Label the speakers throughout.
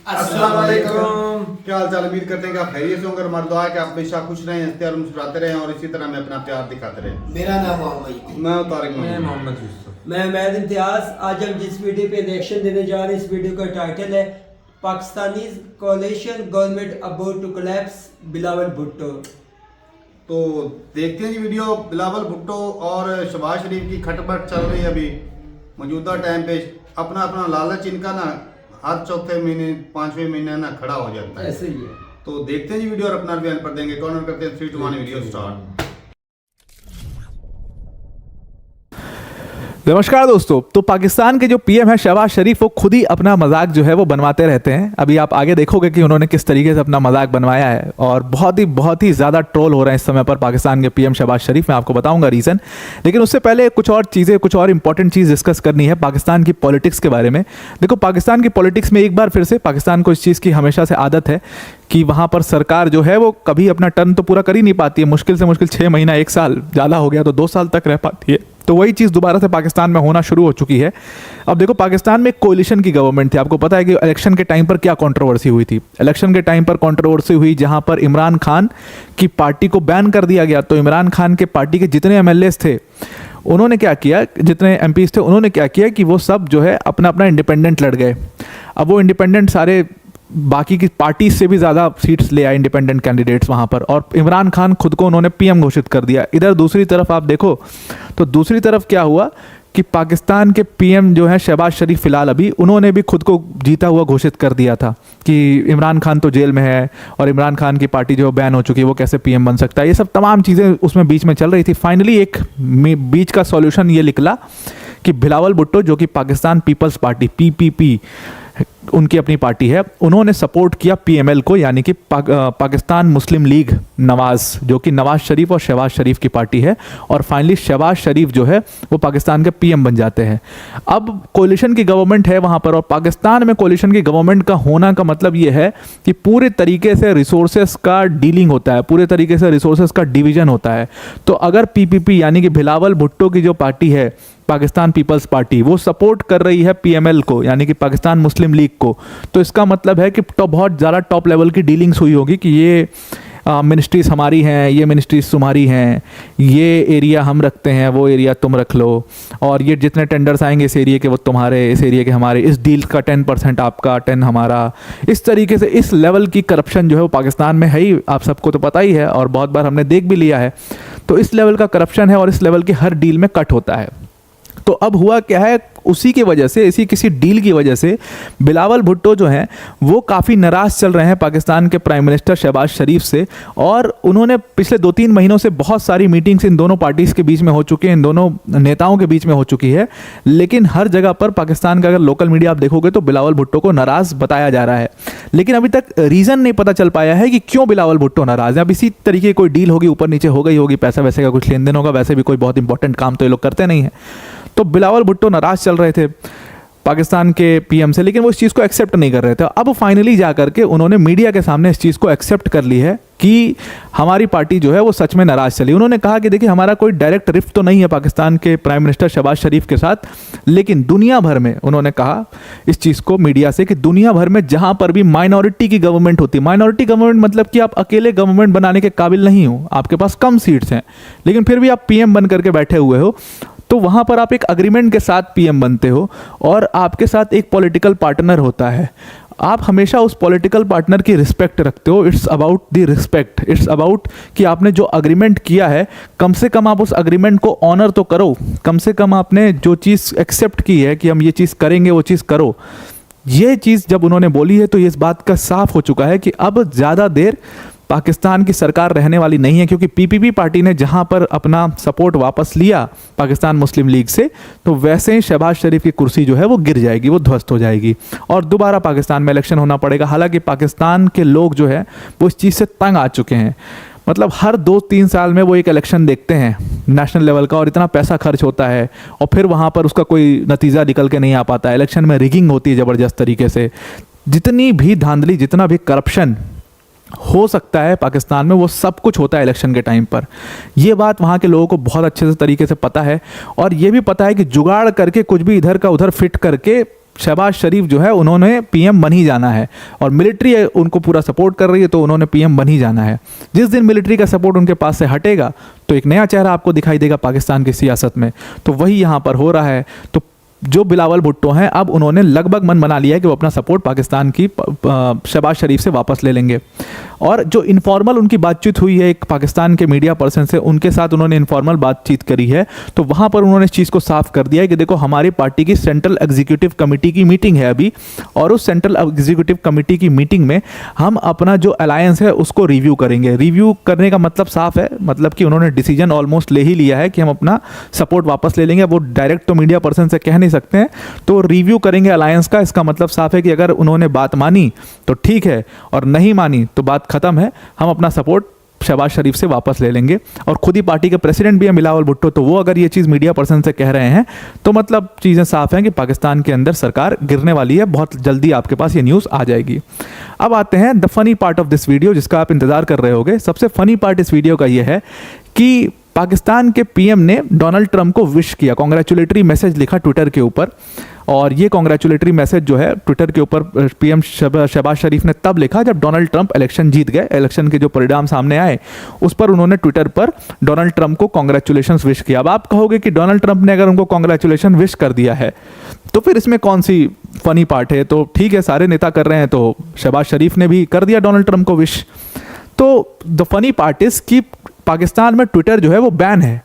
Speaker 1: अस्सलाम वालेकुम। क्या हाल चाल, उम्मीद करते हैं कि आप खैरियत से होंगे। हमारी दुआ है कि आप हमेशा खुश रहें, हंसते और मुस्कुराते रहें और इसी तरह हमें अपना प्यार दिखाते रहें।
Speaker 2: मेरा नाम मोहम्मद,
Speaker 1: मैं तारिक
Speaker 3: मैं
Speaker 1: मोहम्मद।
Speaker 3: मोहम्मद यूसुफ।
Speaker 4: मैं मैद इम्तियाज। आज हम जिस वीडियो पे रिएक्शन देने जा रहे हैं, इस वीडियो का टाइटल है पाकिस्तानी कोalition government about to collapse Bilawal Bhutto.
Speaker 1: तो देखते हैं जी वीडियो। बिलावल भुट्टो और शहबाज शरीफ की खटपट चल रही है अभी मौजूदा टाइम पे। अपना अपना लालच इनका ना हर चौथे महीने 5वें महीने ना खड़ा हो जाता है।
Speaker 4: ऐसे ही है।
Speaker 1: तो देखते हैं जी वीडियो और अपना बयान पर देंगे। कॉर्नर करते हैं 3 2 1 वीडियो स्टार्ट।
Speaker 5: नमस्कार दोस्तों। तो पाकिस्तान के जो पीएम है शहबाज शरीफ, वो खुद ही अपना मजाक जो है वो बनवाते रहते हैं। अभी आप आगे देखोगे कि उन्होंने किस तरीके से अपना मजाक बनवाया है और बहुत ही ज़्यादा ट्रोल हो रहे हैं इस समय पर पाकिस्तान के पीएम शहबाज शरीफ। मैं आपको बताऊंगा रीज़न, लेकिन उससे पहले कुछ और चीज़ें, कुछ और इंपॉर्टेंट चीज़ डिस्कस करनी है पाकिस्तान की पॉलिटिक्स के बारे में। देखो, पाकिस्तान की पॉलिटिक्स में एक बार फिर से पाकिस्तान को इस चीज़ की हमेशा से आदत है कि वहाँ पर सरकार जो है वो कभी अपना टर्न तो पूरा कर ही नहीं पाती है। मुश्किल से मुश्किल 6 महीना, 1 साल, ज़्यादा हो गया तो 2 साल तक रह पाती है। तो वही चीज़ दोबारा से पाकिस्तान में होना शुरू हो चुकी है। अब देखो, पाकिस्तान में एक कोलिशन की गवर्नमेंट थी। आपको पता है कि इलेक्शन के टाइम पर क्या कंट्रोवर्सी हुई थी। इलेक्शन के टाइम पर कंट्रोवर्सी हुई जहाँ पर इमरान खान की पार्टी को बैन कर दिया गया। तो इमरान खान के पार्टी के जितने एमएलएस थे, उन्होंने क्या किया, जितने एमपीज थे, उन्होंने क्या किया कि वो सब जो है अपना अपना इंडिपेंडेंट लड़ गए। अब वो इंडिपेंडेंट सारे बाकी की पार्टी से भी ज़्यादा सीट्स ले आए इंडिपेंडेंट कैंडिडेट्स वहाँ पर, और इमरान खान खुद को उन्होंने पीएम घोषित कर दिया। इधर दूसरी तरफ आप देखो तो दूसरी तरफ क्या हुआ कि पाकिस्तान के पीएम जो है शहबाज शरीफ, फ़िलहाल अभी उन्होंने भी खुद को जीता हुआ घोषित कर दिया था कि इमरान खान तो जेल में है और इमरान खान की पार्टी जो बैन हो चुकी है, वो कैसे पीएम बन सकता है। ये सब तमाम चीज़ें उसमें बीच में चल रही थी। फाइनली एक बीच का सॉल्यूशन ये निकला कि बिलावल भुट्टो, जो कि पाकिस्तान पीपल्स पार्टी पीपीपी उनकी अपनी पार्टी है, उन्होंने सपोर्ट किया पीएमएल को, यानी कि पाकिस्तान मुस्लिम लीग नवाज, जो कि नवाज शरीफ और शहबाज शरीफ की पार्टी है। और फाइनली शहबाज शरीफ जो है वो पाकिस्तान के पीएम बन जाते हैं। अब कोलिशन की गवर्नमेंट है वहाँ पर, और पाकिस्तान में कोलिशन की गवर्नमेंट का होना का मतलब ये है कि पूरे तरीके से रिसोर्सेस का डीलिंग होता है, पूरे तरीके से रिसोर्सेस का डिवीजन होता है। तो अगर पीपीपी यानी कि बिलावल भुट्टो की जो पार्टी है पाकिस्तान पीपल्स पार्टी, वो सपोर्ट कर रही है पीएमएल को, यानी कि पाकिस्तान मुस्लिम लीग को, तो इसका मतलब है कि बहुत ज़्यादा टॉप लेवल की डीलिंग्स हुई होगी कि ये मिनिस्ट्रीज हमारी हैं, ये मिनिस्ट्रीज तुम्हारी हैं, ये एरिया हम रखते हैं, वो एरिया तुम रख लो, और ये जितने टेंडर्स आएंगे इस एरिया के वो तुम्हारे, इस एरिया के हमारे, इस डील का 10% आपका, 10 हमारा। इस तरीके से इस लेवल की करप्शन जो है वो पाकिस्तान में है ही, आप सबको तो पता ही है और बहुत बार हमने देख भी लिया है। तो इस लेवल का करप्शन है और इस लेवल की हर डील में कट होता है। तो अब हुआ क्या है, उसी की वजह से, इसी किसी डील की वजह से बिलावल भुट्टो जो हैं वो काफ़ी नाराज़ चल रहे हैं पाकिस्तान के प्राइम मिनिस्टर शहबाज शरीफ से। और उन्होंने पिछले 2-3 महीनों से बहुत सारी मीटिंग्स इन दोनों पार्टीज़ के बीच में हो चुकी हैं, इन दोनों नेताओं के बीच में हो चुकी है। लेकिन हर जगह पर पाकिस्तान का अगर लोकल मीडिया आप देखोगे तो बिलावल भुट्टो को नाराज़ बताया जा रहा है। लेकिन अभी तक रीज़न नहीं पता चल पाया है कि क्यों बिलावल भुट्टो नाराज़ है। अब इसी तरीके की कोई डील होगी, ऊपर नीचे हो गई होगी, पैसा वैसे का कुछ लेन देन होगा, वैसे भी कोई बहुत इंपॉर्टेंट काम तो ये लोग करते नहीं हैं। तो बिलावल भुट्टो नाराज़ चल रहे थे पाकिस्तान के पीएम से, लेकिन वो इस चीज़ को एक्सेप्ट नहीं कर रहे थे। अब फाइनली जा करके उन्होंने मीडिया के सामने इस चीज़ को एक्सेप्ट कर ली है कि हमारी पार्टी जो है वो सच में नाराज़ चली। उन्होंने कहा कि देखिए, हमारा कोई डायरेक्ट रिफ्ट तो नहीं है पाकिस्तान के प्राइम मिनिस्टर शहबाज शरीफ के साथ, लेकिन दुनिया भर में, उन्होंने कहा इस चीज़ को मीडिया से, कि दुनिया भर में जहाँ पर भी माइनॉरिटी की गवर्नमेंट होती है, माइनॉरिटी गवर्नमेंट मतलब कि आप अकेले गवर्नमेंट बनाने के काबिल नहीं हो, आपके पास कम सीट्स हैं, लेकिन फिर भी आप पीएम बन करके बैठे हुए हो, तो वहाँ पर आप एक अग्रीमेंट के साथ पीएम बनते हो और आपके साथ एक पॉलिटिकल पार्टनर होता है। आप हमेशा उस पॉलिटिकल पार्टनर की रिस्पेक्ट रखते हो। It's about the respect, it's about कि आपने जो अग्रीमेंट किया है, कम से कम आप उस अग्रीमेंट को ऑनर तो करो, कम से कम आपने जो चीज़ एक्सेप्ट की है कि हम ये चीज़ करेंगे, वो चीज़ करो। ये चीज़ जब उन्होंने बोली है तो ये इस बात का साफ हो चुका है कि अब ज़्यादा देर पाकिस्तान की सरकार रहने वाली नहीं है, क्योंकि पीपीपी पार्टी ने जहां पर अपना सपोर्ट वापस लिया पाकिस्तान मुस्लिम लीग से, तो वैसे ही शहबाज शरीफ की कुर्सी जो है वो गिर जाएगी, वो ध्वस्त हो जाएगी और दोबारा पाकिस्तान में इलेक्शन होना पड़ेगा। हालांकि पाकिस्तान के लोग जो है वो इस चीज़ से तंग आ चुके हैं। मतलब हर 2-3 साल में वो एक इलेक्शन देखते हैं नेशनल लेवल का, और इतना पैसा खर्च होता है और फिर वहाँ पर उसका कोई नतीजा निकल के नहीं आ पाता है। इलेक्शन में रिगिंग होती है ज़बरदस्त तरीके से। जितनी भी धांधली, जितना भी करप्शन हो सकता है पाकिस्तान में, वो सब कुछ होता है इलेक्शन के टाइम पर। ये बात वहाँ के लोगों को बहुत अच्छे से तरीके से पता है, और ये भी पता है कि जुगाड़ करके कुछ भी इधर का उधर फिट करके शहबाज शरीफ जो है उन्होंने पीएम बन ही जाना है और मिलिट्री उनको पूरा सपोर्ट कर रही है तो उन्होंने पीएम बन ही जाना है। जिस दिन मिलिट्री का सपोर्ट उनके पास से हटेगा तो एक नया चेहरा आपको दिखाई देगा पाकिस्तान की सियासत में। तो वही यहाँ पर हो रहा है। तो जो बिलावल भुट्टो हैं अब उन्होंने लगभग मन बना लिया है कि वो अपना सपोर्ट पाकिस्तान की शहबाज शरीफ से वापस ले लेंगे। और जो इनफॉर्मल उनकी बातचीत हुई है एक पाकिस्तान के मीडिया पर्सन से, उनके साथ उन्होंने इनफॉर्मल बातचीत करी है, तो वहाँ पर उन्होंने इस चीज़ को साफ कर दिया है कि देखो हमारी पार्टी की सेंट्रल एग्जीक्यूटिव कमेटी की मीटिंग है अभी, और उस सेंट्रल एग्जीक्यूटिव कमेटी की मीटिंग में हम अपना जो अलायंस है उसको रिव्यू करेंगे। रिव्यू करने का मतलब साफ है, मतलब कि उन्होंने डिसीजन ऑलमोस्ट ले ही लिया है कि हम अपना सपोर्ट वापस ले लेंगे। वो डायरेक्ट तो मीडिया पर्सन से कह नहीं सकते हैं, तो रिव्यू करेंगे अलायंस का। इसका मतलब साफ है कि अगर उन्होंने बात मानी तो ठीक है, और नहीं मानी तो बात खत्म है, हम अपना सपोर्ट शहबाज शरीफ से वापस ले लेंगे। और खुद ही पार्टी के प्रेसिडेंट भी हैं बिलावल भुट्टो, तो वो अगर ये चीज़ मीडिया पर्सन से कह रहे हैं तो मतलब चीज़ें साफ हैं कि पाकिस्तान के अंदर सरकार गिरने वाली है। बहुत जल्दी आपके पास ये न्यूज़ आ जाएगी। अब आते हैं the funny part of this video, जिसका आप इंतजार कर रहे होगे। सबसे फनी पार्ट इस वीडियो का ये है कि पाकिस्तान के पीएम ने डोनाल्ड ट्रंप को विश किया, कॉन्ग्रेचुलेटरी मैसेज लिखा ट्विटर के ऊपर। और ये कॉन्ग्रेचुलेटरी मैसेज जो है ट्विटर के ऊपर पीएम शहबाज शरीफ ने तब लिखा जब डोनाल्ड ट्रंप इलेक्शन जीत गए। इलेक्शन के जो परिणाम सामने आए उस पर उन्होंने ट्विटर पर डोनाल्ड ट्रंप को कॉन्ग्रेचुलेशंस विश किया। अब आप कहोगे कि डोनाल्ड ट्रंप ने अगर उनको कॉन्ग्रेचुलेशन विश कर दिया है तो फिर इसमें कौन सी फनी पार्ट है? तो ठीक है, सारे नेता कर रहे हैं तो शहबाज शरीफ ने भी कर दिया डोनाल्ड ट्रंप को विश। तो द फनी पार्ट इज कि पाकिस्तान में ट्विटर जो है वो बैन है,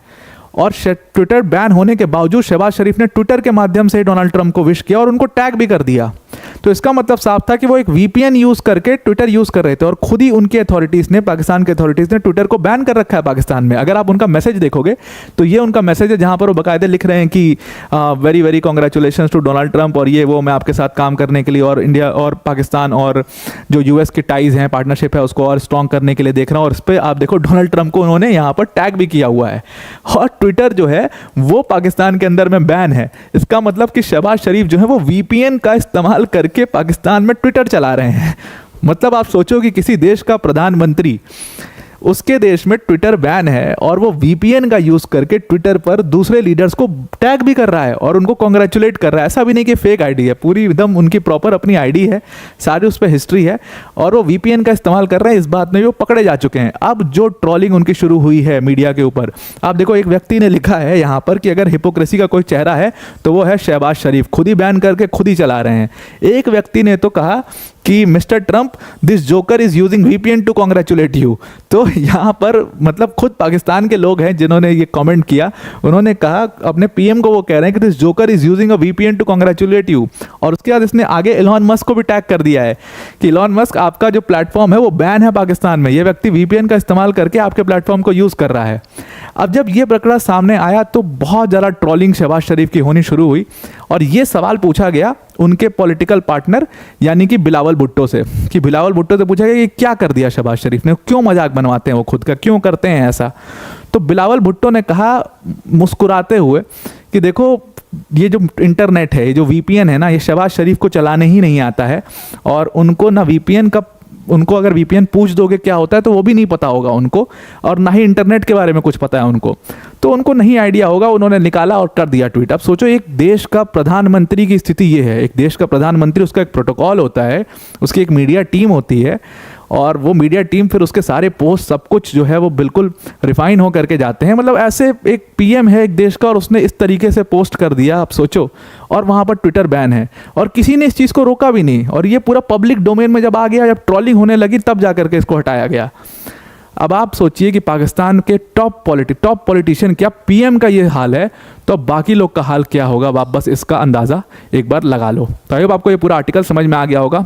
Speaker 5: और ट्विटर बैन होने के बावजूद शहबाज शरीफ ने ट्विटर के माध्यम से डोनाल्ड ट्रंप को विश किया और उनको टैग भी कर दिया। तो इसका मतलब साफ था कि वो एक वीपीएन यूज़ करके ट्विटर यूज़ कर रहे थे, और खुद ही उनके अथॉरिटीज़ ने, पाकिस्तान के अथॉरिटीज़ ने ट्विटर को बैन कर रखा है पाकिस्तान में। अगर आप उनका मैसेज देखोगे तो ये उनका मैसेज है जहाँ पर वो बाकायदे लिख रहे हैं कि very very congratulation to Donald Trump, और ये वो मैं आपके साथ काम करने के लिए और इंडिया और पाकिस्तान और जो यूएस की टाइज़ हैं, पार्टनरशिप है, उसको और स्ट्रॉन्ग करने के लिए देख रहा हूँ। और इस पर आप देखो डोनाल्ड ट्रंप को उन्होंने यहाँ पर टैग भी किया हुआ है, और ट्विटर जो है वो पाकिस्तान के अंदर में बैन है। इसका मतलब कि शहबाज शरीफ जो है वो वीपीएन का इस्तेमाल करके पाकिस्तान में ट्विटर चला रहे हैं। मतलब आप सोचो कि किसी देश का प्रधानमंत्री, उसके देश में ट्विटर बैन है और वो वीपीएन का यूज़ करके ट्विटर पर दूसरे लीडर्स को टैग भी कर रहा है और उनको कॉन्ग्रेचुलेट कर रहा है। ऐसा भी नहीं कि फेक आईडी है, पूरी एकदम उनकी प्रॉपर अपनी आईडी है, सारी उस पर हिस्ट्री है, और वो वीपीएन का इस्तेमाल कर रहे हैं। इस बात में वो पकड़े जा चुके हैं। अब जो ट्रोलिंग उनकी शुरू हुई है मीडिया के ऊपर, आप देखो एक व्यक्ति ने लिखा है यहाँ पर कि अगर हिपोक्रेसी का कोई चेहरा है तो वो है शहबाज शरीफ, खुद ही बैन करके खुद ही चला रहे हैं। एक व्यक्ति ने तो कहा कि mister Trump, this joker is using VPN to congratulate you. तो यहाँ पर मतलब खुद पाकिस्तान के लोग हैं जिन्होंने ये कमेंट किया, उन्होंने कहा अपने पीएम को, वो कह रहे हैं कि this joker is using a VPN to congratulate you. और उसके बाद इसने आगे इलॉन मस्क को भी टैग कर दिया है कि इलॉन मस्क, आपका जो प्लेटफॉर्म है वो बैन है पाकिस्तान में, ये व्यक्ति वीपीएन का इस्तेमाल करके आपके प्लेटफॉर्म को यूज़ कर रहा है। अब जब ये प्रकरण सामने आया तो बहुत ज़्यादा ट्रोलिंग शहबाज शरीफ की होनी शुरू हुई, और ये सवाल पूछा गया उनके पॉलिटिकल पार्टनर यानी कि बिलावल भुट्टो से, कि बिलावल भुट्टो से पूछा गया कि क्या कर दिया शहबाज शरीफ ने, क्यों मजाक बनवाते हैं वो खुद का, क्यों करते हैं ऐसा। तो बिलावल भुट्टो ने कहा मुस्कुराते हुए कि देखो ये जो इंटरनेट है, ये जो वीपीएन है ना, ये शहबाज शरीफ को चलाने ही नहीं आता है, और उनको ना वीपीएन का, उनको अगर वीपीएन पूछ दोगे क्या होता है तो वो भी नहीं पता होगा उनको, और ना ही इंटरनेट के बारे में कुछ पता है उनको, तो उनको नहीं आइडिया होगा। उन्होंने निकाला और कर दिया ट्वीट। अब सोचो एक देश का प्रधानमंत्री की स्थिति ये है, एक देश का प्रधानमंत्री, उसका एक प्रोटोकॉल होता है, उसकी एक मीडिया टीम होती है, और वो मीडिया टीम फिर उसके सारे पोस्ट सब कुछ जो है वो बिल्कुल रिफाइन हो करके जाते हैं। मतलब ऐसे एक पीएम है एक देश का और उसने इस तरीके से पोस्ट कर दिया, आप सोचो, और वहाँ पर ट्विटर बैन है और किसी ने इस चीज़ को रोका भी नहीं, और ये पूरा पब्लिक डोमेन में जब आ गया, जब ट्रोलिंग होने लगी तब जा करके इसको हटाया गया। अब आप सोचिए कि पाकिस्तान के टॉप पॉलिटिशियन क्या पीएम का ये हाल है, तो अब बाकी लोग का हाल क्या होगा, आप बस इसका अंदाज़ा एक बार लगा लो। तो आई होप आपको ये पूरा आर्टिकल समझ में आ गया होगा।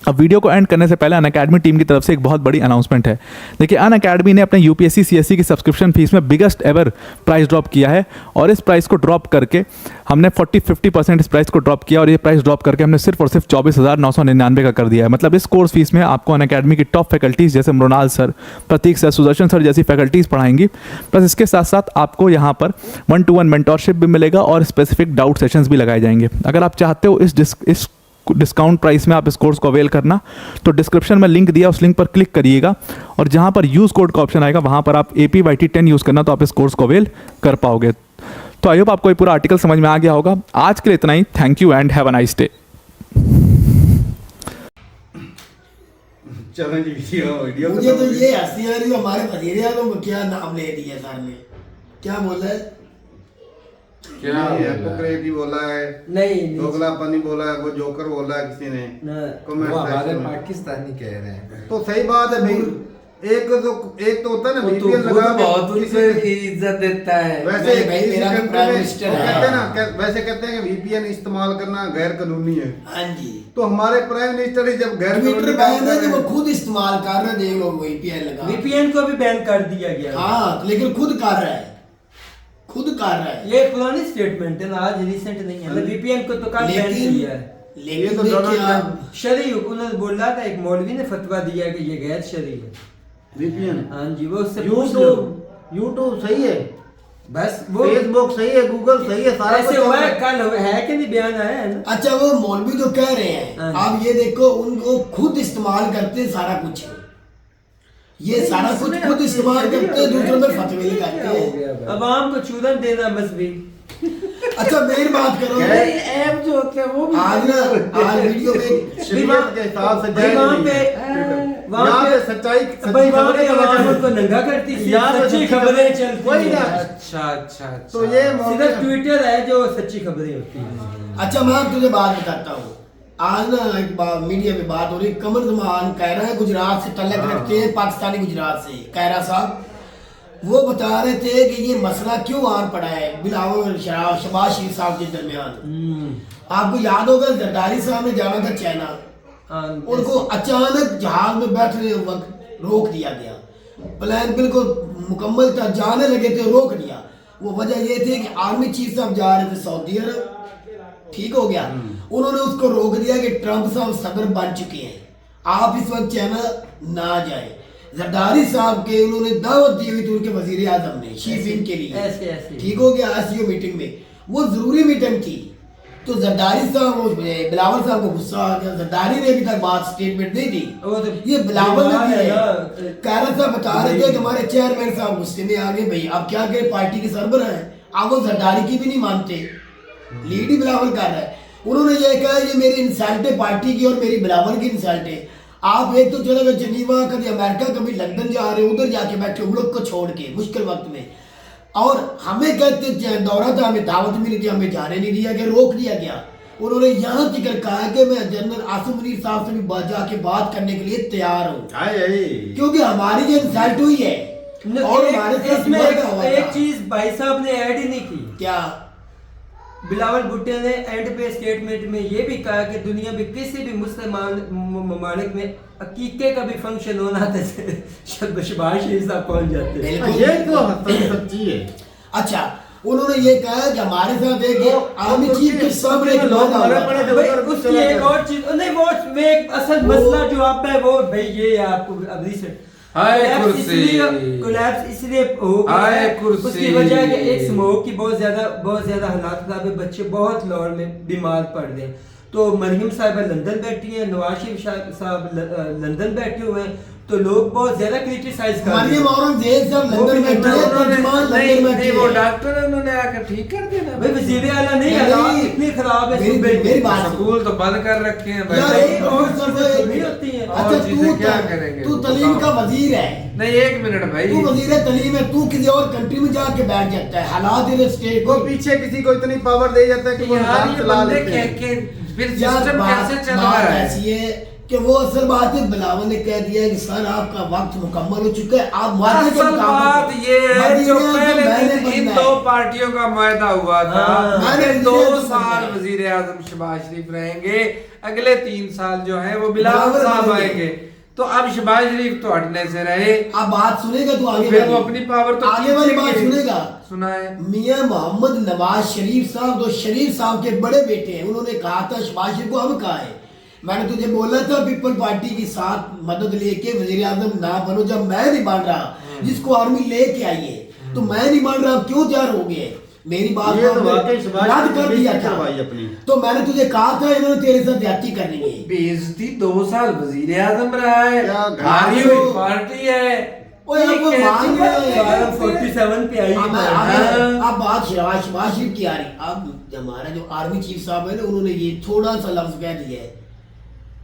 Speaker 5: अब वीडियो को एंड करने से पहले अनअकैडमी टीम की तरफ से एक बहुत बड़ी अनाउंसमेंट है। देखिए, अनअकैडमी ने अपने यूपीएससी सीएससी की सब्सक्रिप्शन फीस में बिगेस्ट एवर प्राइस ड्रॉप किया है, और इस प्राइस को ड्रॉप करके हमने 40-50% इस प्राइस को ड्रॉप किया, और ये प्राइस ड्रॉप करके हमने सिर्फ और सिर्फ 24,999 का कर दिया है। मतलब इस कोर्स फीस में आपको अनअकैडमी की टॉप फैकल्टीज़ जैसे मृणाल सर, प्रतीक सर, सुदर्शन सर जैसी फैकल्टीज़ पढ़ाएंगी, प्लस इसके साथ साथ आपको यहाँ पर 1-to-1 मेंटोरशिप भी मिलेगा और स्पेसिफिक डाउट सेशंस भी लगाए जाएंगे। अगर आप चाहते हो इस डिस्काउंट प्राइस में आप इस कोर्स को अवेल करना, तो डिस्क्रिप्शन में लिंक दिया, उस लिंक पर क्लिक करिएगा, और जहां पर यूज़ कोड का ऑप्शन आएगा वहां पर आप APYT10 यूज़ करना, तो आप इस कोर्स को अवेल कर पाओगे। तो आई होप आपको ये पूरा आर्टिकल समझ में आ गया होगा। आज के लिए इतना ही। Thank you and have a nice day.
Speaker 1: चलो जी वीडियो
Speaker 2: मुझे तो ये हंसी आ रही है, हमारे वजीर आज़म को क्या नाम ले दिया सर ने, क्या बोला है?
Speaker 1: क्या हिपोक्रेट ही बोला है,
Speaker 4: नहीं
Speaker 1: दोगलापनी बोला है, वो जोकर बोला है किसी ने कमेंट
Speaker 3: वो हमारे
Speaker 1: सेक्शन में।
Speaker 3: पाकिस्तानी कह रहे हैं।
Speaker 1: तो सही बात है भाई, एक तो होता है ना
Speaker 3: वो तो
Speaker 1: VPN
Speaker 3: खुद
Speaker 1: लगा के
Speaker 3: बहुत
Speaker 1: किसी
Speaker 3: उनको
Speaker 1: के-
Speaker 3: इज्जत देता है।
Speaker 1: वैसे
Speaker 2: नहीं भाई, मेरा
Speaker 1: किसी
Speaker 2: भी
Speaker 1: country
Speaker 2: प्राइम
Speaker 1: में
Speaker 2: मिनिस्टर
Speaker 1: वो
Speaker 2: है।
Speaker 1: कहते हैं ना, वैसे कहते हैं कि VPN इस्तेमाल करना गैर कानूनी है।
Speaker 2: हाँ जी,
Speaker 1: तो हमारे प्राइम मिनिस्टर ही जब गैर
Speaker 2: ट्विटर
Speaker 1: कानूनी काम
Speaker 2: बैन है
Speaker 1: कर
Speaker 2: कि
Speaker 1: रहे
Speaker 2: वो
Speaker 1: हैं,
Speaker 2: खुद इस्तेमाल कर रहे हैं, देख लो VPN लगा।
Speaker 4: VPN को भी बैन कर दिया गया।
Speaker 2: हाँ, तो लेकिन खुद कर रहा है, खुद कर रहा है।
Speaker 4: ये पुरानी स्टेटमेंट है ना, आज रिसेंट नहीं है। मतलब VPN को तो कल बैन किया है।
Speaker 1: ये
Speaker 2: लेकिन
Speaker 1: तो
Speaker 2: देखिए
Speaker 1: डोनाल्ड
Speaker 2: आप,
Speaker 4: शरई उन्होंने बोला था, एक मौलवी ने फतवा दिया कि ये गैर शरई है।
Speaker 1: VPN
Speaker 4: हाँ जी, वो उससे पूछ लो।
Speaker 1: यूट्यूब सही है,
Speaker 4: बस वो
Speaker 1: फेसबुक सही है, गूगल सही है, सारा
Speaker 4: ऐसे
Speaker 1: कुछ
Speaker 4: हुआ
Speaker 1: चल
Speaker 4: है,
Speaker 1: रहा है।
Speaker 4: कल हुआ है कि नहीं, बयान आया है ना।
Speaker 2: अच्छा वो मौलवी जो कह रहे हैं,
Speaker 4: हाँ।
Speaker 2: आप ये देखो उनको खुद इस्तेमाल करते हैं सारा कुछ, ये सारा कुछ
Speaker 4: इसमें
Speaker 2: खुद इस्तेमाल
Speaker 4: शरीय
Speaker 2: करते हैं,
Speaker 4: हो गया,
Speaker 2: दूसरों में
Speaker 4: क्या
Speaker 2: फतवे लगाते हैं।
Speaker 3: गया भाई?
Speaker 4: अवाम को चूरन देना मजहबी।
Speaker 2: अच्छा मेरी बात करो,
Speaker 3: ये ऐप जो होते हैं वो भी
Speaker 2: आज ना, आज वीडियो में
Speaker 1: शरीयत के हिसाब से
Speaker 4: भाई
Speaker 1: जायज
Speaker 4: वहाँ
Speaker 1: नहीं
Speaker 4: पे
Speaker 1: है।
Speaker 4: वहाँ
Speaker 1: यहाँ
Speaker 4: पे
Speaker 1: पे सच्चाई
Speaker 4: भाई वहाँ पे
Speaker 1: खबरें
Speaker 4: अवाम
Speaker 1: चलती
Speaker 4: को नंगा करती थी,
Speaker 1: यहाँ पे
Speaker 4: सच्ची
Speaker 1: सच्ची
Speaker 4: खबरें
Speaker 1: खबरें-
Speaker 4: चलती
Speaker 1: वही ना।
Speaker 4: हैं।
Speaker 3: अच्छा।
Speaker 1: तो ये
Speaker 4: सिर्फ
Speaker 1: मौके-
Speaker 4: ट्विटर है जो सच्ची खबरें होती हैं।
Speaker 2: अच्छा मैं अब तुझे बात बताता हूँ। आज ना एक मीडिया में बात हो रही, कमर जमान कह रहा है गुजरात से तल्लक रखते हैं, पाकिस्तानी गुजरात से कैरा साहब, वो बता रहे थे कि ये मसला क्यों आन पड़ा है बिलावल शहबाज शरीफ साहब के दरमियान। आपको याद होगा जरदारी साहब ने जाना था चाइना, उनको अचानक जहाज में बैठने वक्त रोक दिया गया, प्लान बिल्कुल मुकम्मल था, जाने लगे थे, रोक दिया। वो वजह ये थी कि आर्मी चीफ साहब जा रहे थे सऊदी अरब, ठीक हो गया, उन्होंने उसको रोक दिया कि ट्रंप साहब सदर बन चुके हैं, आप इस वक्त चाइना ना जाए। जरदारी साहब के उन्होंने दावत दी हुई थी उनके वजीर आजम ने शी जिनपिंग के लिए,
Speaker 4: ऐसे
Speaker 2: ठीक हो गया, एससीओ मीटिंग में, वो जरूरी मीटिंग थी। तो जरदारी साहब बिलावल साहब को गुस्सा आ गया, जरदारी ने अभी तक बात स्टेटमेंट नहीं दी,
Speaker 4: वो तो
Speaker 2: ये बिलावल ने
Speaker 4: बीमार
Speaker 2: दी
Speaker 4: है
Speaker 2: है।
Speaker 4: ना।
Speaker 2: कैरा साहब बता रहे थे कि हमारे चेयरमैन साहब गुस्से में आ गए, भाई अब क्या करें, पार्टी के सरबराह हैं, आप वो जरदारी की भी नहीं मानते, लीड ही बिलावल कर रहा है। उन्होंने ये कहा ये मेरी इंसल्ट है पार्टी की और मेरी बिलावल की इंसल्ट है। आप एक तो चले गए जनीवा, कभी अमेरिका, कभी लंदन जा रहे हो, उधर जाके बैठे हो मुल्क को छोड़ के मुश्किल वक्त में, और हमें कहते दौरा था, हमें दावत मिली थी, हमें जाने नहीं दिया गया, रोक दिया गया। उन्होंने यहाँ तक कहा कि मैं जनरल आसिम मुनीर साहब से भी जाके बात करने के लिए तैयार हूँ, क्योंकि हमारी ये इंसल्ट हुई है और हमारे साथ
Speaker 4: इसमें
Speaker 2: वादा हुआ
Speaker 4: एक
Speaker 2: था।
Speaker 4: चीज भाई साहब ने ऐड ही नहीं की।
Speaker 2: क्या
Speaker 4: बिलावल भुट्टो ने एंड पे स्टेटमेंट में ये भी कहा कि दुनिया में किसी भी मुसलमान ममालिक में अकीके का भी फंक्शन होना था, शहबाज शरीफ साहब पहुंच जाते हैं।
Speaker 2: बिल्कुल।
Speaker 1: ये तो सच्ची है।
Speaker 2: अच्छा उन्होंने ये कहा कि हमारे साथ एक
Speaker 1: वो
Speaker 2: आर्मी चीफ के सामने एक
Speaker 1: लोग
Speaker 2: वादा
Speaker 1: मरे
Speaker 2: हुआ
Speaker 1: पड़े
Speaker 2: था।
Speaker 1: थे।
Speaker 4: भाई उसकी एक और चीज नहीं, वो एक असल
Speaker 2: वो-
Speaker 4: मसला जो आप है वो भाई ये है, आपको अब रिसेंट
Speaker 3: हाय कुर्सी।
Speaker 4: कोलैप्स इसलिए हो गया
Speaker 3: हाय
Speaker 4: है,
Speaker 3: कुर्सी।
Speaker 4: उसकी वजह है कि एक स्मोक की बहुत ज्यादा हालात खराब है, बच्चे बहुत लाहौर में बीमार पड़ रहे हैं। तो मरियम साहिबा लंदन बैठी हैं, नवाज शरीफ साहब लंदन बैठे हुए हैं, तो लोग बहुत ज्यादा क्रिटिसाइज कर रहे
Speaker 2: मरियम
Speaker 4: हैं।
Speaker 2: औरंगजेब साहब
Speaker 4: वो भी
Speaker 2: लंदन में
Speaker 4: लंदन-
Speaker 2: तर्जुमान लंदन में
Speaker 3: नहीं वो डॉक्टर है, उन्होंने आकर ठीक कर देना।
Speaker 4: भाई वजीर आला नहीं,
Speaker 2: नहीं,
Speaker 4: हालात इतनी खराब है सूबे
Speaker 2: मेरी
Speaker 4: में।
Speaker 2: बात सुन।
Speaker 3: स्कूल तो बंद कर रखे हैं भाई।
Speaker 2: यार एक और चीजें
Speaker 4: नहीं होती हैं।
Speaker 2: अच्छा
Speaker 3: और चीजें क्या करेंगे?
Speaker 2: तू तलीम का वजीर है,
Speaker 3: नहीं एक मिनट भाई,
Speaker 2: तू वजीर तलीम है, तू किसी और कंट्री में जाके बैठ जाता है, हालात इधर स्टेट
Speaker 1: वो
Speaker 2: को
Speaker 1: पीछे किसी को इतनी पावर दे जाता है कि वो
Speaker 3: यार
Speaker 1: निजाम
Speaker 3: ये
Speaker 1: चला
Speaker 3: बंदे
Speaker 1: लेते हैं।
Speaker 3: के फिर
Speaker 2: यार
Speaker 3: सिस्टम
Speaker 2: बात
Speaker 3: कैसे चल रहा है?
Speaker 2: ऐसी है कि वो असल बात है, बिलावल ने कह दिया है कि सर आपका वक्त मुकम्मल हो चुका है, आप वादे के
Speaker 3: असल
Speaker 2: मुताबिक
Speaker 3: बात ये है
Speaker 2: वजीर
Speaker 3: जो
Speaker 2: आज़म
Speaker 3: पहले
Speaker 2: मैंने
Speaker 3: दिन इन
Speaker 2: बनना
Speaker 3: दो
Speaker 2: है।
Speaker 3: पार्टियों का मुआहदा हुआ था
Speaker 4: हाँ।
Speaker 2: मैंने
Speaker 3: कि
Speaker 2: वजीर
Speaker 3: 2
Speaker 2: आज़म बनना
Speaker 3: साल
Speaker 2: है।
Speaker 3: वजीर आजम शहबाज शरीफ रहेंगे, अगले 3 साल जो है वो बिलावल
Speaker 2: बिलावल
Speaker 3: साहब
Speaker 2: बनेंगे।
Speaker 3: आएंगे। तो अब शहबाज शरीफ तो हटने से रहे,
Speaker 2: आप बात सुनेगा तो आगे
Speaker 3: फिर वो
Speaker 2: वाली।
Speaker 3: अपनी पावर तो
Speaker 2: आगे वाली बात
Speaker 3: खींचेंगे।
Speaker 2: सुनेगा।
Speaker 3: सुनाए।
Speaker 2: मियां मोहम्मद नवाज शरीफ साहब जो शरीफ साहब के बड़े बेटे हैं, उन्होंने कहा था शहबाज शरीफ को अब कहा है, मैंने तुझे बोला था पीपल पार्टी की साथ मदद लेके वजीर आजम ना बनो, जब मैं नहीं बन रहा, जिसको आर्मी लेके आई है, तो मैं नहीं बन रहा, अब क्यों तैयार हो गए? मेरी बात
Speaker 1: ये तो
Speaker 2: आपने
Speaker 1: वाकई शहबाज
Speaker 2: रद्द
Speaker 1: शरीफ
Speaker 2: कर
Speaker 1: की
Speaker 2: दिया
Speaker 1: बेइज्जती
Speaker 2: था।
Speaker 1: करवाई अपनी।
Speaker 2: तो मैंने तुझे कहा था इन्होंने तेरे साथ ज्यादती करनी है।
Speaker 3: बेइज्जती 2 साल वजीर आजम रहा है,
Speaker 1: क्या
Speaker 3: हारी
Speaker 2: घाटी
Speaker 3: हुई
Speaker 2: हो।
Speaker 3: पार्टी है,
Speaker 2: ओए अब वो मान गए।
Speaker 4: फार्म 47 पे आई
Speaker 2: अब बात शहबाज शरीफ की आ रही। अब हमारा जो आर्मी चीफ साहब है ना, उन्होंने ये थोड़ा सा लफ्ज कह दिया है,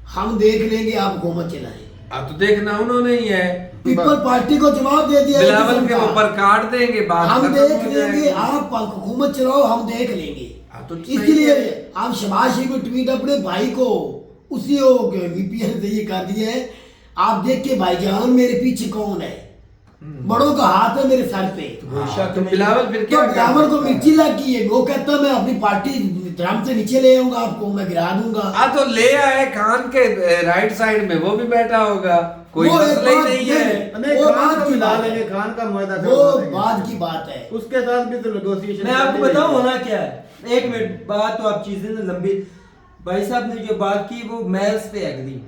Speaker 2: हम देख लेंगे आप हुकूमत चलाएं।
Speaker 3: अब तो देखना उन्होंने ही है,
Speaker 2: पीपल पार्टी को जवाब दे दिया है
Speaker 3: बिलावल
Speaker 2: किस्म
Speaker 3: के
Speaker 2: का।
Speaker 3: ऊपर काट देंगे, बात
Speaker 2: हम
Speaker 3: खत्म
Speaker 2: देख
Speaker 3: हो
Speaker 2: लेंगे,
Speaker 3: जाएगी।
Speaker 2: आप हुकूमत चलाओ, हम देख लेंगे।
Speaker 3: हाँ, तो सही
Speaker 2: इसलिए
Speaker 3: है।
Speaker 2: आप शहबाज शरीफ ने ट्वीट अपने भाई को उसी वीपीएन से ये कर दिया है, आप देख के भाईजान मेरे पीछे कौन है, बड़ों का हाथ है मेरे सर पे।
Speaker 3: तो बिलावल फिर
Speaker 2: तो
Speaker 3: क्या
Speaker 2: बिलावल को
Speaker 3: कर सकता है?
Speaker 2: मिर्ची लग गई है, वो कहता मैं अपनी पार्टी ड्रम से नीचे ले आऊंगा, आपको मैं गिरा दूंगा।
Speaker 3: तो ले आए खान के राइट साइड में, वो भी बैठा होगा, कोई
Speaker 2: वो एक
Speaker 3: मसला ही
Speaker 2: बात
Speaker 3: नहीं है।
Speaker 1: नहीं,
Speaker 2: वो
Speaker 1: खान
Speaker 2: बात
Speaker 1: को
Speaker 2: की
Speaker 1: मिला
Speaker 2: बात
Speaker 1: लेंगे,
Speaker 2: है।
Speaker 1: खान का मुआहदा
Speaker 2: वो
Speaker 1: करवा देंगे।
Speaker 2: बात की बात है।
Speaker 1: उसके साथ भी तो नेगोशिएशन।
Speaker 4: मैं आपको बताऊं होना क्या है, एक मिनट बात तो आप चीजें ना लंबी। भाई साहब ने जो बात की वो मैथ्स पे एग्री।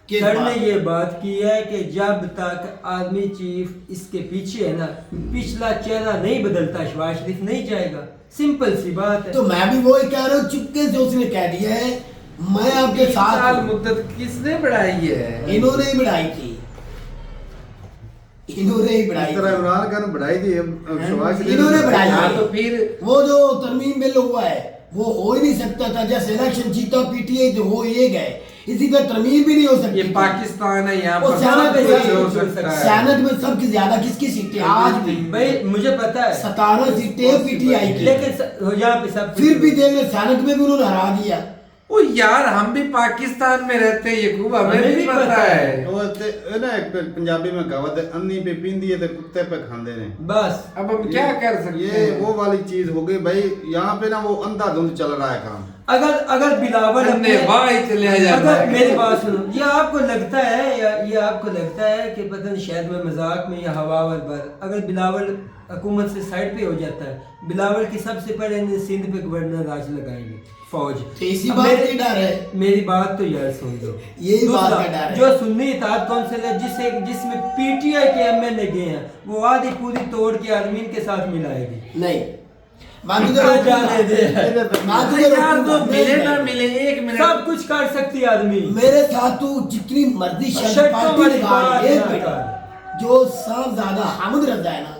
Speaker 2: किस
Speaker 4: सर
Speaker 2: बात?
Speaker 4: ने ये बात की है कि जब तक आर्मी चीफ इसके पीछे है ना, पिछला चेहरा नहीं बदलता शहबाज शरीफ नहीं जाएगा। सिंपल सी बात है।
Speaker 2: तो मैं भी वही कह रहा हूँ, चुपके से उसने कह दिया है मैं आपके
Speaker 3: 3
Speaker 2: साथ
Speaker 3: साल
Speaker 2: हूं।
Speaker 3: मुद्दत किसने बढ़ाई है?
Speaker 2: इन्होंने ही बढ़ाई थी, इन्होंने ही बढ़ाई
Speaker 1: इस तरह
Speaker 2: थी।
Speaker 1: इमरान खान बढ़ाई थी, अब शहबाज शरीफ
Speaker 2: इन्होंने
Speaker 1: ने
Speaker 2: बढ़ाई
Speaker 3: हाँ,
Speaker 2: है।
Speaker 3: तो फिर
Speaker 2: वो जो तरमीम बिल हुआ है वो हो ही नहीं सकता था, जैसे इलेक्शन जीता पीटीआई तो हो ये गए, इसी पे तरमीम भी नहीं हो सकती
Speaker 3: ये
Speaker 2: थी।
Speaker 3: पाकिस्तान है, यहाँ
Speaker 2: वो
Speaker 3: पर
Speaker 2: सेनेट
Speaker 3: सब
Speaker 2: में
Speaker 3: कुछ
Speaker 2: सब
Speaker 3: हो
Speaker 2: कुछ
Speaker 3: सकता है।
Speaker 2: सेनेट में सबसे ज्यादा किसकी सीटें आज भी?
Speaker 4: भाई मुझे पता है
Speaker 2: 17 सीटें पीटीआई की,
Speaker 4: लेकिन यहाँ पे सब
Speaker 2: फिर भी देख ले सेनेट में भी उन्होंने हरा दिया।
Speaker 3: ओ यार, हम भी पाकिस्तान में रहते हैं, ये खूब हमें भी पता है।
Speaker 1: वो ते- ना एक पंजाबी में कहावत है, अन्नी पे पींदी है तो कुत्ते पे खांदे ने।
Speaker 4: बस
Speaker 3: अब हम क्या कर सकते
Speaker 1: ये
Speaker 3: हैं?
Speaker 1: वो वाली चीज हो गई भाई, यहाँ पे ना वो अंधाधुंध चल रहा है काम।
Speaker 4: अगर बिलावल
Speaker 3: अन्य वाही चले जाता
Speaker 4: अगर
Speaker 3: है।
Speaker 4: मेरी बात सुनो, ये आपको लगता है या ये आपको लगता है कि पता नहीं शायद मैं मजाक में या हवा पर, अगर बिलावल हुकूमत से साइड पे हो जाता है, बिलावल की सबसे पहले इन्हें सिंध पे गवर्नर राज लगाएंगे फौज।
Speaker 2: तो इसी
Speaker 4: अब
Speaker 2: बात
Speaker 4: मेरे-
Speaker 2: की डर है।
Speaker 4: मेरी बात तो यार सुन लो,
Speaker 2: यही बात
Speaker 4: दूसरा,
Speaker 2: का डर है।
Speaker 4: जो सुन्नी इत्तेहाद काउंसिल है जिसमें पीटीआई के एमएनए गए हैं, वो आधी पूरी तोड़ के आर्मीन के साथ मिलाएगी।
Speaker 2: नहीं मैं तुझे
Speaker 4: जाने दे।
Speaker 2: मैं तुझे
Speaker 3: यार तो
Speaker 2: रोकूंगा।
Speaker 3: मिले
Speaker 2: नहीं,
Speaker 3: ना
Speaker 2: नहीं।
Speaker 3: मिले, एक मिनट।
Speaker 4: सब कुछ कर सकती है आदमी।
Speaker 2: मेरे साथ तू जितनी मर्जी शर्त
Speaker 4: शर्तों
Speaker 2: पार्टी
Speaker 4: वाली
Speaker 2: लगा
Speaker 4: बात
Speaker 2: एक
Speaker 4: ना
Speaker 2: मिनट।
Speaker 4: कर।
Speaker 2: जो साहबजादा हामिद रजा है ना,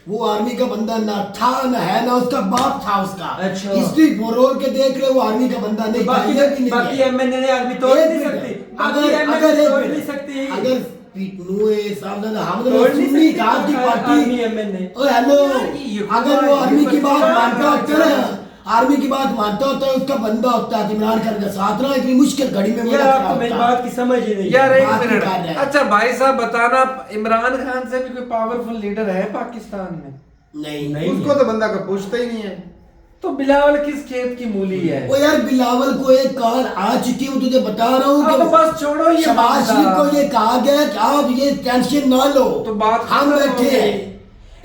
Speaker 2: वो आर्मी का बंदा ना था ना है, ना उसका बाप था उसका।
Speaker 4: अच्छा।
Speaker 2: हिस्ट्री बोरोल के देख रहे, वो आर्मी का बंदा नहीं था, ये भी नहीं
Speaker 4: बाकी
Speaker 2: है।
Speaker 4: एमएनए ने आदमी तोड़
Speaker 2: एक
Speaker 4: नहीं
Speaker 2: मिनट।
Speaker 4: सकती,
Speaker 2: अगर
Speaker 4: बाकी
Speaker 2: अगर
Speaker 4: एमएनए
Speaker 2: एक
Speaker 4: तोड़
Speaker 2: मिनट।
Speaker 4: नहीं सकती,
Speaker 2: अगर पीटनुए साहबजादा हामिद
Speaker 4: तोड़
Speaker 2: रजा
Speaker 4: नहीं
Speaker 2: सुन्नी
Speaker 4: सकती
Speaker 2: इत्तेहाद की
Speaker 4: आर्मी
Speaker 2: पार्टी।
Speaker 4: एमएनए।
Speaker 2: ओए हेलो,
Speaker 3: यार, ये
Speaker 2: अगर वो आर्मी की बात
Speaker 3: ये
Speaker 2: मानता होता
Speaker 3: बात
Speaker 2: ना, आर्मी की बात मानता होता है, उसका बंदा होता है इमरान खान का साथ ना, इतनी मुश्किल घड़ी में
Speaker 4: यार
Speaker 2: मदद
Speaker 4: आपको मेरी
Speaker 2: करता।
Speaker 4: बात की समझ ही नहीं
Speaker 3: यार
Speaker 4: है।
Speaker 3: एक
Speaker 2: बात
Speaker 3: मिनट,
Speaker 2: निकाल रहे हैं।
Speaker 3: अच्छा भाई साहब बताना, इमरान खान से भी कोई पावरफुल लीडर है पाकिस्तान में?
Speaker 2: नहीं
Speaker 4: नहीं।
Speaker 1: उसको तो बंदा का पूछता ही नहीं है।
Speaker 3: तो बिलावल किस खेत की मूली है?
Speaker 2: ओ यार बिलावल को एक कॉल आ चुकी है, मैं तुझे बता रहा हूँ
Speaker 3: अब
Speaker 2: कि
Speaker 3: बस छोड़ो ये
Speaker 2: शहबाज
Speaker 3: बात।
Speaker 2: शरीफ को ये कहा गया कि आप ये टेंशन ना लो,
Speaker 3: तो बात
Speaker 2: हम
Speaker 3: खत्म हो
Speaker 2: बैठे
Speaker 3: गई।
Speaker 2: हैं।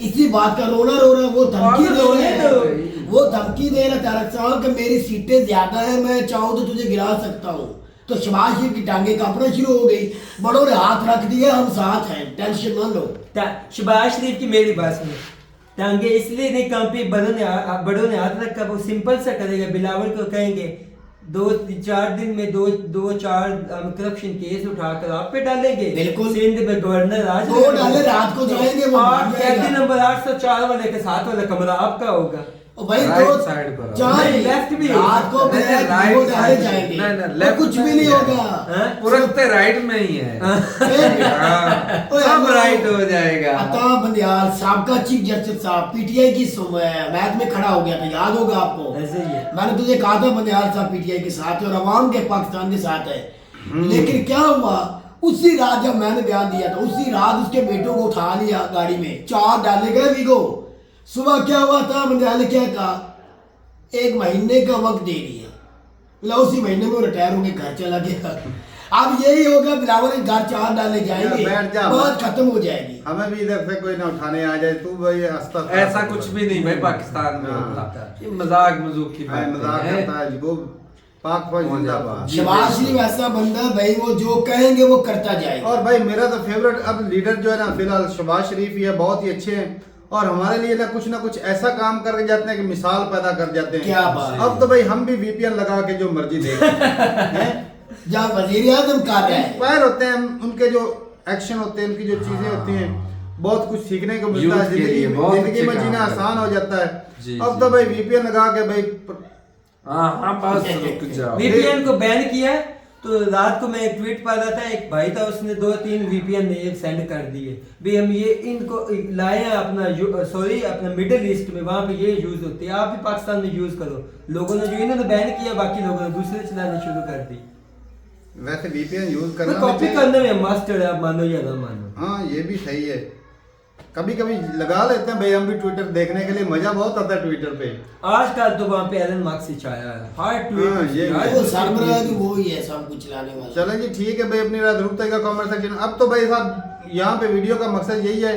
Speaker 2: इसी बात का रोना रो रहा है, वो धमकी
Speaker 3: बात
Speaker 2: दे
Speaker 3: रोने
Speaker 2: रहे
Speaker 3: दो।
Speaker 2: हैं, वो धमकी दे रहा है तारक साहब कि मेरी सीटें ज्यादा है, मैं चाहूँ तो तुझे गिरा सकता हूँ। तो शहबाज शरीफ की टांगे कांपना शुरू हो गई, बड़ों ने हाथ रख दिया, हम साथ हैं, टेंशन ना लो।
Speaker 4: शहबाज शरीफ की मेरी बात सुनो, टांगे इसलिए नहीं कांपी, बड़ों ने हाथ रखा, वो सिंपल सा करेगा। बिलावल को कहेंगे 2-4 दिन में 2-4 करप्शन केस उठाकर आप पे डालेंगे।
Speaker 2: बिल्कुल।
Speaker 4: सिंध में गवर्नर आज
Speaker 2: 2 डाले रात को जाएंगे, वो भाग
Speaker 4: कैदी
Speaker 2: जाएगा।
Speaker 4: नंबर 804 वाले के साथ वाला कमरा आपका होगा।
Speaker 2: ओ भाई
Speaker 3: राइट
Speaker 2: 2
Speaker 3: साइड पर।
Speaker 2: 4
Speaker 4: नहीं, लेफ्ट भी हो
Speaker 2: रात को
Speaker 3: नहीं,
Speaker 2: बैठ
Speaker 3: राइट
Speaker 2: वो डाले
Speaker 3: साइड।
Speaker 2: जाएंगे,
Speaker 3: नहीं, नहीं,
Speaker 2: और
Speaker 3: लेफ्ट
Speaker 2: कुछ भी
Speaker 3: में
Speaker 2: नहीं
Speaker 3: है।
Speaker 2: होगा।
Speaker 4: हाँ?
Speaker 3: पुरख्ते राइट में ही है। हाँ,
Speaker 2: ओए,
Speaker 3: सब
Speaker 2: हेलो।
Speaker 3: राइट हो जाएगा।
Speaker 2: अता बंदियाल साहब चीफ जस्टिस साहब पीटीआई की मैच में खड़ा हो गया था, याद होगा आपको।
Speaker 4: ऐसे ही है।
Speaker 2: मैंने तुझे कहा था बंदियाल साहब पीटीआई के साथ है और अवाम के पाकिस्तान के साथ है, लेकिन क्या हुआ, उसी रात जब मैंने बयान दिया था, उसी रात उसके बेटों को उठा लिया गाड़ी में, 4 डाले गए वीगो। सुबह क्या हुआ था, बंदियाल ने क्या कहा, 1 महीने का वक्त दे दिया, लो उसी महीने में वो रिटायर होके घर चला गया। अब यही होगा, बिलावल के घर 4 डाले जाएंगे,
Speaker 1: यार, बैठ जा।
Speaker 2: बात खत्म हो जाएगी।
Speaker 1: हमें भी इधर से कोई ना उठाने आ जाए, तू भाई हंसता
Speaker 3: ऐसा कुछ भी नहीं भाई पाकिस्तान में
Speaker 1: हाँ।
Speaker 3: होता। ये मजाक मजूक की
Speaker 1: हाँ,
Speaker 3: बात
Speaker 1: मजाक
Speaker 3: है।
Speaker 1: करता है वो पाक फौज जिंदाबाद।
Speaker 2: शहबाज शरीफ ऐसा बंदा है भाई, वो जो कहेंगे वो करता जाएगा।
Speaker 1: और भाई मेरा तो फेवरेट अब लीडर जो है ना फिलहाल शहबाज शरीफ ही है, बहुत ही अच्छे हैं और हमारे लिए ना कुछ ऐसा काम करके जाते हैं कि मिसाल पैदा कर जाते हैं।
Speaker 2: क्या बात है।
Speaker 1: अब तो भाई हम भी वीपीएन लगा के जो मर्जी देख हैं।
Speaker 2: जहाँ वजीर आजम कर रहे हैं,
Speaker 1: इंस्पायर होते हैं हम उनके जो एक्शन होते हैं, उनकी जो चीजें होती हैं, बहुत कुछ सीखने को मिलता है।
Speaker 3: यूथ के लिए बहुत
Speaker 1: जिंदगी
Speaker 3: अच्छे
Speaker 1: में
Speaker 3: काम
Speaker 1: जीना
Speaker 3: करते
Speaker 1: आसान हो
Speaker 3: हैं।
Speaker 1: जाता है।
Speaker 3: जी,
Speaker 1: अब
Speaker 3: जी।
Speaker 1: तो भाई VPN लगा के भाई
Speaker 3: हाँ बस रुक जाओ।
Speaker 4: VPN को बैन किया है। तो रात को मैं एक ट्वीट पा रहा था, एक भाई था, उसने 2-3 VPN सेंड कर दिए भी हम ये इनको लाए हैं अपना सॉरी अपना मिडिल ईस्ट में, वहाँ पे ये यूज होती है, आप भी पाकिस्तान में यूज करो। लोगों ने जो इन्होंने बैन किया, बाकी लोगों ने दूसरे चलाने शुरू कर दी।
Speaker 1: वैसे VPN यूज करना
Speaker 4: कॉपी
Speaker 1: भी चाहिए।
Speaker 4: करने में मास्टर है, आप मानो या ना मानो।
Speaker 1: हाँ ये भी सही है, कभी कभी लगा लेते हैं भाई हम भी ट्विटर देखने के लिए, मजा बहुत आता है ट्विटर पे।
Speaker 4: आजकल तो वहाँ पे एलन मार्क्स ही छाया है, हर
Speaker 1: हाँ,
Speaker 4: ट्वीट
Speaker 1: ये
Speaker 4: हर
Speaker 2: वो
Speaker 4: ट्वीट
Speaker 2: सरबराह
Speaker 4: में।
Speaker 2: भी वो ही है, सब कुछ चलाने वाला।
Speaker 1: चलें जी ठीक है भाई, अपनी रात रुकते का कमेंट सेक्शन। अब तो भाई साहब यहाँ पे वीडियो का मकसद यही है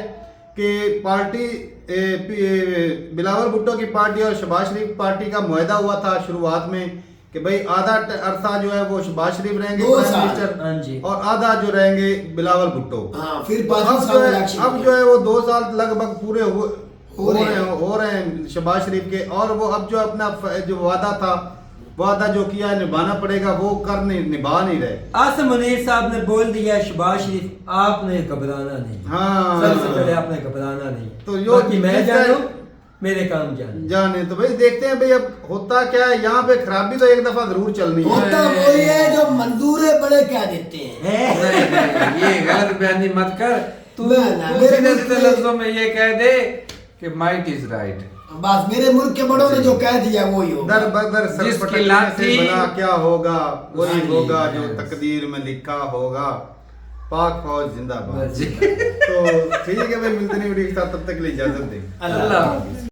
Speaker 1: कि पार्टी बिलावल भुट्टो की पार्टी और शहबाज शरीफ पार्टी का मुआहदा हुआ था शुरुआत में कि भाई आधा अरसा जो है वो शहबाज शरीफ रहेंगे
Speaker 2: 2
Speaker 1: प्राइम
Speaker 2: साल।
Speaker 1: मिनिस्टर,
Speaker 4: हाँ जी।
Speaker 1: और आधा जो रहेंगे बिलावल भुट्टो।
Speaker 2: हाँ, फिर
Speaker 1: अब
Speaker 2: 5
Speaker 1: जो
Speaker 2: साल
Speaker 1: है
Speaker 2: इलेक्शन
Speaker 1: अब जो है वो 2 साल लगभग पूरे
Speaker 2: हो रहे
Speaker 1: हैं शहबाज शरीफ के, और वो अब जो अपना जो वादा जो किया है निभाना पड़ेगा, वो निभा नहीं रहे।
Speaker 4: आसिम मुनीर साहब ने बोल दिया शहबाज शरीफ आपने घबराना नहीं।
Speaker 1: हाँ
Speaker 4: सबसे पहले आपने घबराना नहीं।
Speaker 1: तो यो
Speaker 4: बाकी मैं
Speaker 1: जिसका-
Speaker 4: जानू, मेरे काम जाने।
Speaker 1: जाने तो भाई देखते हैं भाई अब होता क्या है। यहाँ पे खराबी तो एक दफा जरूर चलनी है।
Speaker 2: होता वही है जो मंजूर बड़े क्या देते हैं।
Speaker 3: नहीं, ये गलत बयानी मत कर। तू
Speaker 2: ना, ना,
Speaker 3: तू
Speaker 2: मेरे
Speaker 3: सीधे
Speaker 2: मुल्क
Speaker 3: सीधे
Speaker 2: में-
Speaker 3: लफ्जों में ये कह दे कि माइट इज राइट।
Speaker 2: बस मेरे मुल्क के बड़ों ने जो कह दिया वो ही होगा।
Speaker 1: दर बदर सर
Speaker 3: जिसकी
Speaker 1: पटकने से
Speaker 3: लाठी-
Speaker 1: भला क्या होगा, वही
Speaker 2: हाँ जी,
Speaker 1: होगा जो
Speaker 3: yes।
Speaker 1: तकदीर में लिखा होगा। पाक फौज जिंदाबाद।
Speaker 4: बस जी।
Speaker 1: तो ठीक है भाई, मिलते नहीं वीडियो के साथ, तब तक के लिए इजाजत दें।
Speaker 2: अल्लाह
Speaker 3: अल्लाह
Speaker 2: हाफ़िज़।
Speaker 3: हाफ़िज़।